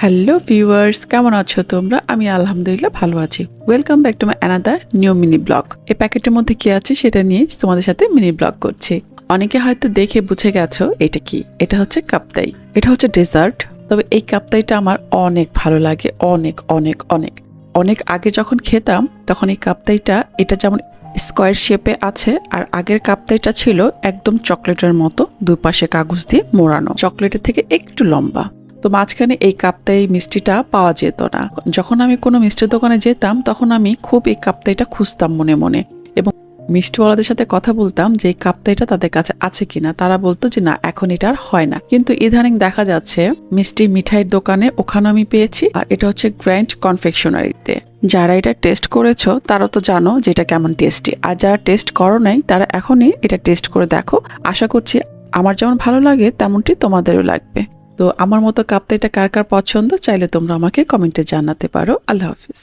Hello viewers, কেমন আছো তোমরা? আমি আলহামদুলিল্লাহ ভালো আছি। Welcome back to my another new mini blog. এই প্যাকেটের মধ্যে কি আছে সেটা নিয়ে তোমাদের সাথে মিনি ব্লগ করছি। অনেকে হয়তো দেখে বুঝে গেছো এটা কি। এটা হচ্ছে কাপ্তাই। এটা হচ্ছে ডেজার্ট। তবে এই কাপ্তাইটা আমার অনেক ভালো লাগে, অনেক অনেক অনেক অনেক আগে যখন খেতাম তখন এই কাপ্তাইটা এটা যেমন স্কোয়ার শেপে আছে, আর আগের কাপ্তাইটা ছিল একদম চকলেটের মতো, দুই পাশে কাগজ দিয়ে মোড়ানো, চকলেটের থেকে একটু লম্বা। তো মাঝখানে এই কাপ্তাই মিষ্টিটা পাওয়া যেত না। যখন আমি কোনো মিষ্টির দোকানে যেতাম তখন আমি খুব এই কাপ্তাইটা খুঁজতাম মনে মনে, এবং মিষ্টিওয়ালাদের সাথে কথা বলতাম যে এই কাপ্তাইটা তাদের কাছে আছে কিনা। তারা বলতো যে না, এখন এটা আর হয় না। কিন্তু ইদানিং দেখা যাচ্ছে মিষ্টি মিঠাইয়ের দোকানে ওখানে আমি পেয়েছি, আর এটা হচ্ছে গ্র্যান্ড কনফেকশনারিতে। যারা এটা টেস্ট করেছো তারা তো জানো যে এটা কেমন টেস্টি, আর যারা টেস্ট করো নাই তারা এখনই এটা টেস্ট করে দেখো। আশা করছি আমার যেমন ভালো লাগে তেমনটি তোমাদেরও লাগবে। তো আমার মতো কাপ্তাইটা কার কার পছন্দ চাইলে তোমরা আমাকে কমেন্টে জানাতে পারো। আল্লাহ হাফিজ।